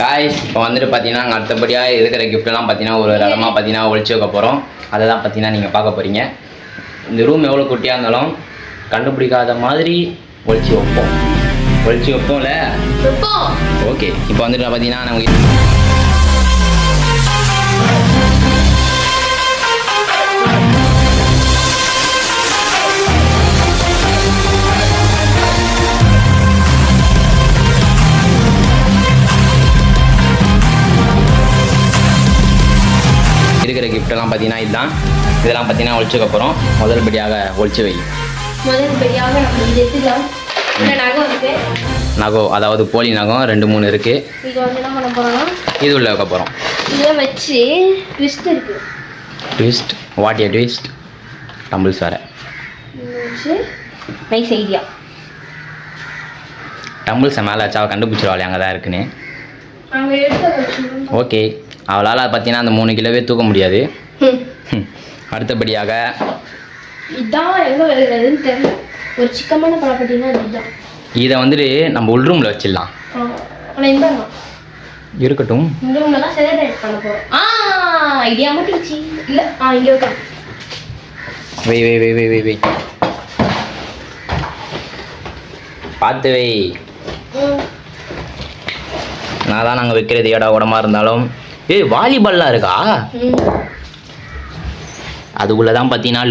Guys இப்போ வந்துட்டு பார்த்தீங்கன்னா அடுத்தபடியாக இருக்கிற கிஃப்ட்லாம் பார்த்தீங்கன்னா ஒரு இடமா பார்த்தீங்கன்னா ஒழிச்சு வைக்க போகிறோம். அதை தான் பார்த்தீங்கன்னா நீங்கள் பார்க்க போகிறீங்க. இந்த ரூம் எவ்வளோ குட்டியாக இருந்தாலும் கண்டுபிடிக்காத மாதிரி ஒழிச்சு வைப்போம்ல. ஓகே, இப்போ வந்துட்டு பார்த்தீங்கன்னா நமக்கு இருக்கிற கிஃப்டெல்லாம் பார்த்தீங்கன்னா இதெல்லாம் பார்த்தீங்கன்னா ஒழிச்சுக்க போகிறோம். முதல் படியாக ஒழிச்சு வை. நகம், அதாவது போலி நகம் 2-3 இருக்குது. இது உள்ள வைக்க போகிறோம். Twist, what a twist. டம்பிள்ஸ் வேறு. Nice idea. டம்பிள்ஸை மேலே வச்சா கண்டுபிடிச்சிருவாள் அங்கே தான் இருக்குன்னு. ஓகே, அவளால் பார்த்தீங்கன்னா அந்த 3 கிலோவே தூக்க முடியாது. அடுத்தபடியாக ஒரு சிக்கமான பழப்பட்டினா இதை வந்துட்டு நம்ம உள்ரூமில் வச்சிடலாம். இருக்கட்டும். வை பார்த்து வை. நான் தான் நாங்கள் வைக்கிறது இட உடமா இருந்தாலும். வாலிபால்லாம் இருக்கா? அதுக்குள்ளே தான் பார்த்தீங்கன்னா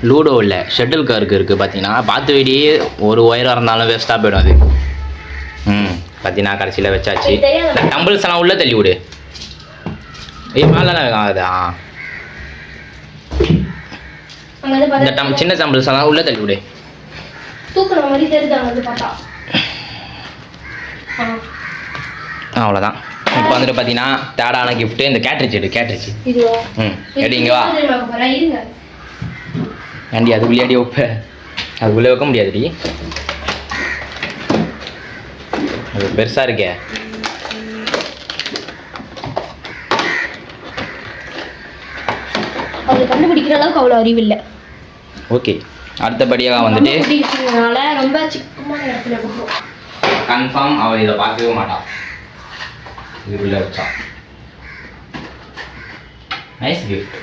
லூடோ இல்லை ஷட்டில் கார்க்கு இருக்குது. பார்த்தீங்கன்னா பார்த்து வெடி ஒரு ஒயராக இருந்தாலும் வேஸ்ட்டாக போயிடும் அது. பார்த்தீங்கன்னா கடைசியில் வச்சாச்சு. இந்த டம்பிள்ஸ் எல்லாம் உள்ளே தள்ளி விடு. மேலே ஆகுது. இந்த சின்ன டம்பிள்ஸ் எல்லாம் உள்ளே தள்ளி விடு. அவ்வளோதான். இப்போ வந்துட்டு பார்த்தீங்கன்னா தேடான கிஃப்ட்டு இந்த கேட்ரிட்ஜ் எடுங்க வா. ஏண்டி அதுக்குள்ளேடி வைப்ப? அதுக்குள்ளே வைக்க முடியாதுடி, அது பெருசாக இருக்கே. அது கண்டுபிடிக்கிற அளவுக்கு அவ்வளோ அறிவில்லை. ஓகே, அடுத்தபடியாக வந்துட்டு ரொம்ப சிக்கமான இடத்துல கன்ஃபார்ம் அவள் இதை பார்க்கவே மாட்டான். இதுக்குள்ளே வச்சா நைஸ் கிஃப்ட்.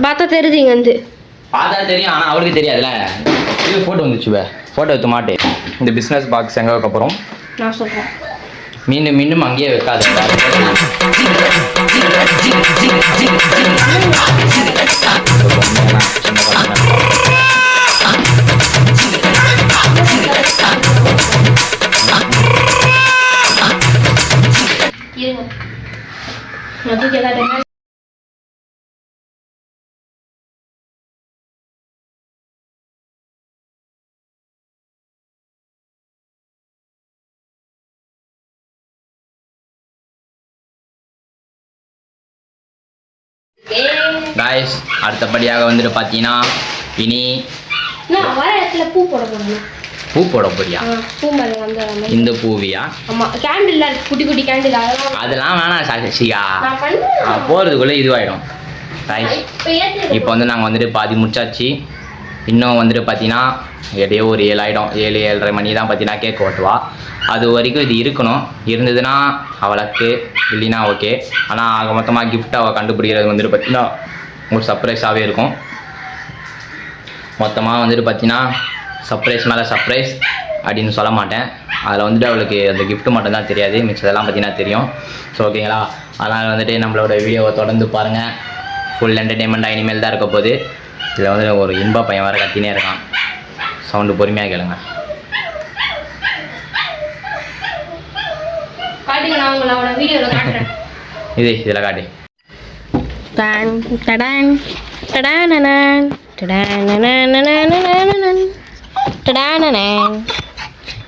பார்த்தா தெரியுதுங்க வந்து பார்த்தா தெரியும், ஆனால் அவளுக்கு தெரியாதுல்ல. இது ஃபோட்டோ வந்துச்சு. ஃபோட்டோ எடுத்து மாட்டே. இந்த பிஸ்னஸ் பாக்ஸ் எங்கே வைக்க போகிறோம் நான் சொல்கிறேன். மீண்டும் அங்கேயே வைக்காது. காய்ஸ், அடுத்தபடியாக வந்துட்டு பார்த்தீங்கன்னா இனி பூ போட போறேன். பூ போட போறியா? இந்த பூவியா? குட்டி குட்டி கேண்டில் அதெல்லாம் வேணாம் சாட்சியா, போகிறதுக்குள்ளே இதுவாகிடும். காய்ஸ், இப்போ வந்து நாங்கள் வந்துட்டு பாதி முடிச்சாச்சு. இன்னும் வந்துட்டு பார்த்தீங்கன்னா எப்படியோ ஒரு 7 ஆகிடும். 7-7:30 மணி தான் பார்த்தீங்கன்னா கேக் ஓட்டுவா. அது வரைக்கும் இது இருக்கணும். இருந்ததுன்னா அவளுக்கு, இல்லைன்னா ஓகே. ஆனால் ஆக மொத்தமாக கிஃப்ட் அவள் கண்டுபிடிக்கிறது வந்துட்டு பார்த்தீங்கன்னா ஒரு சர்ப்ரைஸாகவே இருக்கும். மொத்தமாக வந்துட்டு பார்த்தீங்கன்னா சர்ப்ரைஸ் மேலே சர்ப்ரைஸ் அப்படின்னு சொல்ல மாட்டேன். அதில் வந்துட்டு அவளுக்கு அந்த கிஃப்ட்டு மட்டும்தான் தெரியாது, மிச்சதெல்லாம் பார்த்தீங்கன்னா தெரியும். ஸோ ஓகேங்களா, அதனால் வந்துட்டு நம்மளோட வீடியோவை தொடர்ந்து பாருங்கள். ஃபுல் என்டர்டெயின்மெண்ட்டாக இனிமேல் தான் இருக்க போகுது. இதில் வந்து ஒரு இன்ப பையன் வேறு கத்தினே இருக்கான். சவுண்டு பொறுமையாக கேளுங்க. இதில் காட்டு.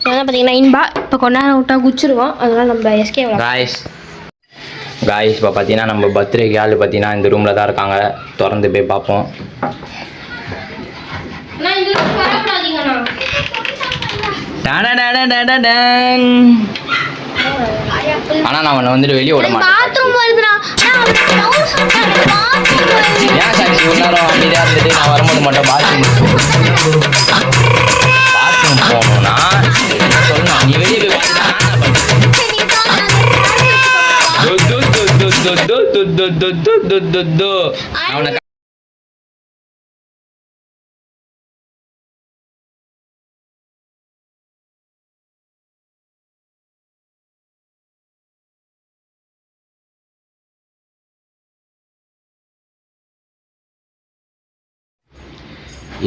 பார்த்தீங்கன்னா இன்பா இப்போ கொண்டாட விட்டா குச்சிருவோம். அதனால் நம்ம எஸ்கே காய்ஸ் இப்போ பார்த்தீங்கன்னா நம்ம பர்த்டேக்கு ஆள் பார்த்தீங்கன்னா இந்த ரூமில் தான் இருக்காங்க. திறந்து போய் பார்ப்போம். ஆனால் நான் அவனை வந்துட்டு வெளியே விட மாட்டேன். ஏன் சாட்சி ஒரு நேரம் அமைதியாக இருந்துட்டு நான் வரும்போது மட்டும் பாத்ரூம் போகணும்னா சொல்லணும். நீ வெளியே போய் பார்த்தீங்கன்னா அவனை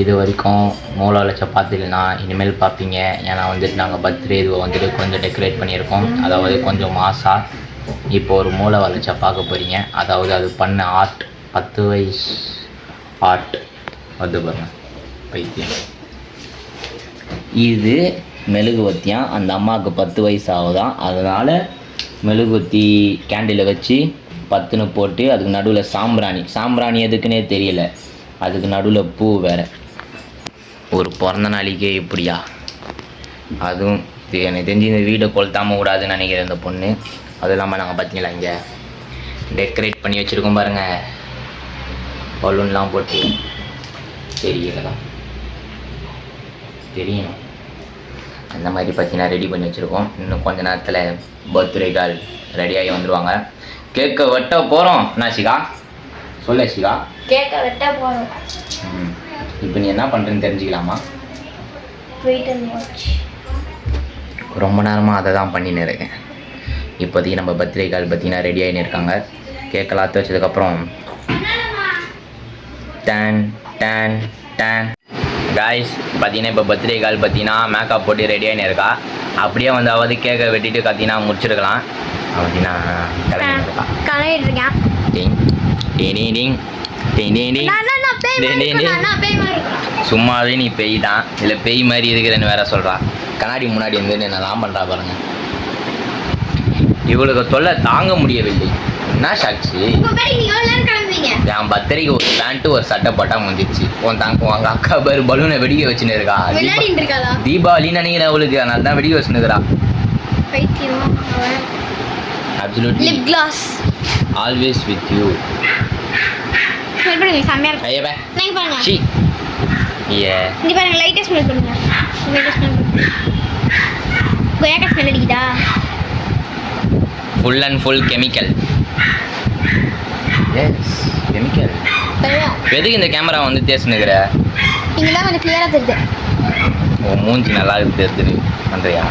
இது வரைக்கும் மூலாவில் சப்பாத்தி இல்லைனா இனிமேல் பார்ப்பீங்க. ஏன்னா வந்துட்டு நாங்கள் பர்த்டே இதுவை வந்துட்டு கொஞ்சம் டெக்கரேட் பண்ணியிருக்கோம். அதாவது கொஞ்சம் மாசாக இப்போ ஒரு மூளை வளைச்சா பார்க்க போகிறீங்க. அதாவது அது பண்ண ஆர்ட் 10 வயசு ஆர்ட் வந்து பாருங்க பைத்தியம். இது மெழுகுவத்தியான். அந்த அம்மாவுக்கு 10 வயசு ஆகுதான். அதனால் மெழுகுவத்தி கேண்டிலை வச்சு 10ன்னு போட்டு அதுக்கு நடுவில் சாம்பிராணி எதுக்குன்னே தெரியல. அதுக்கு நடுவில் பூ வேறு. ஒரு பிறந்த நாளைக்கே இப்படியா? அதுவும் எனக்கு தெரிஞ்சு இந்த வீடை கொளுத்தாமல் கூடாதுன்னு நினைக்கிறேன் இந்த பொண்ணு. அதுவும் இல்லாமல் நாங்கள் பார்த்தீங்களா இங்கே டெக்கரேட் பண்ணி வச்சுருக்கோம் பாருங்கள், பலூன்லாம் போட்டு. தெரியலதான் தெரியணும். அந்த மாதிரி பார்த்தீங்கன்னா ரெடி பண்ணி வச்சுருக்கோம். இன்னும் கொஞ்ச நேரத்தில் பர்த்டே கால் ரெடியாகி வந்துடுவாங்க. கேக்கை வெட்ட போகிறோம். என்ன சிகா சொல்ல சிகா? கேக்க வெட்ட போறோம். இப்போ நீ என்ன பண்ணுறேன்னு தெரிஞ்சுக்கலாமா? Wait and watch. ரொம்ப நேரமாக அதை தான் பண்ணின்னு இருக்கேன். இப்போதைக்கு நம்ம பர்த்டே கால் பார்த்தீங்கன்னா ரெடி ஆகின்னு இருக்காங்க. கேக்கெல்லாம் அத்து வச்சதுக்கப்புறம் டேன் டேன் டேன் காய்ஸ் பார்த்தீங்கன்னா இப்போ பர்த்டே கால் பார்த்தீங்கன்னா மேக்கப் போட்டு ரெடி ஆகின்னு இருக்கா. அப்படியே வந்தாவது கேக்கை வெட்டிட்டு பார்த்தீங்கன்னா முடிச்சிருக்கலாம். அப்படின்னா கிளம்பின்னு இருக்கா. கலரிட்டு இருக்கேன். டிங் டிங் டிங் டிங் டிங் டிங். சும்மாவே நீ பேய் தான், இல்லை பேய் மாதிரி இருக்கிறேன்னு வேற சொல்கிறா. கண்ணாடி முன்னாடி வந்து என்னெல்லாம் பண்ணுறா பாருங்க. இவளுக்கு தொல்லை தாங்க முடியவில்லை. என்ன சாட்சி? என் பர்த்டேக்கு ஒரு பேண்ட்டு ஒரு சட்டை போட்டால் முடிஞ்சிச்சு. உங்க அக்கா பேர் பலூனை வெடிக்க வச்சுன்னு இருக்கா. தீபாவளின்னு நினைக்கிறேன் அவளுக்கு. அதனால தான் வெடிக்க வச்சுன்னு இருக்கிறா. Absolutely. Lip gloss. Always with you. Smell பண்ணுங்க செமையா இருக்கு. ஐயா பே. நீங்க பாருங்க. சி. யே. இங்க பாருங்க லைட்டா ஸ்மெல் பண்ணுங்க. லைட்டா ஸ்மெல் பண்ணுங்க. கோயாக்கா ஸ்மெல் அடிக்குதா? Full and full chemical. Yes, chemical. எதுக்கு இந்த கேமரா வந்து தேசுனுக்குற? இங்க தான் கொஞ்சம் கிளியரா தெரியுது. ஓ மூஞ்சி நல்லா தெரியுது. பண்றியா?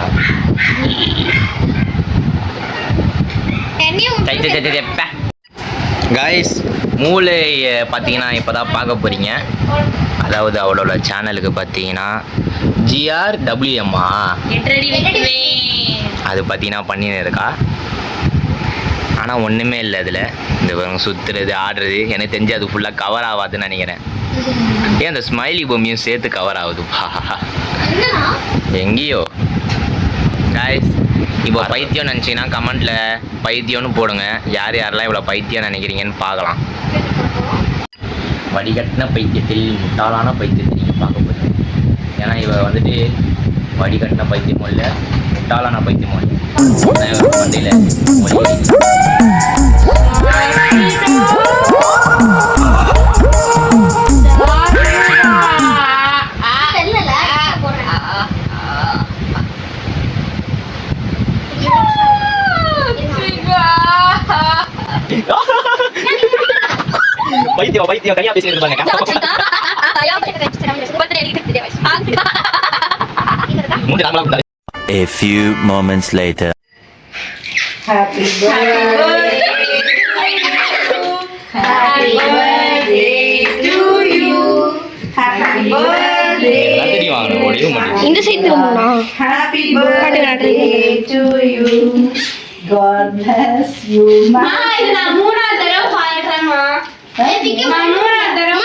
காய்ஸ் மூளை பார்த்தீங்கன்னா இப்போ தான் பார்க்க போகிறீங்க. அதாவது அவளோட சேனலுக்கு பார்த்தீங்கன்னா GRWMA அது பார்த்தீங்கன்னா பண்ணின்னு இருக்கா. ஆனால் ஒன்றுமே இல்லை அதில். இந்த சுற்றுறது ஆடுறது எனக்கு தெரிஞ்சு அது ஃபுல்லாக கவர் ஆகாதுன்னு நினைக்கிறேன். ஏன் அந்த ஸ்மைலி பொம்மையும் சேர்த்து கவர் ஆகுதுப்பா எங்கேயோ. காய்ஸ் இப்போ பைத்தியம் நினச்சிங்கன்னா கமெண்ட்டில் பைத்தியம்னு போடுங்க. யார் யாரெல்லாம் இவ்வளோ பைத்தியம் நினைக்கிறீங்கன்னு பார்க்கலாம். வடிகட்டின பைத்தியத்தில் முட்டாளான பைத்தியத்தை நீங்கள் பார்க்க போகிறீங்க. ஏன்னா இவ வந்துட்டு வடிகட்டின பைத்தியமும் இல்லை, முட்டாளான பைத்தியமும் இல்லை. வண்டியில் பைத்தியம் கனியா பேசிட்டு இருப்பாங்க. A few moments later. Happy birthday. Happy birthday to you. Happy birthday. இந்த side திரும்புனா. Happy birthday to you. God bless you. இது நான் மூணாவது தடவை பாடுறேன்மா. ஏய் பிக்க மூணாவது தடவை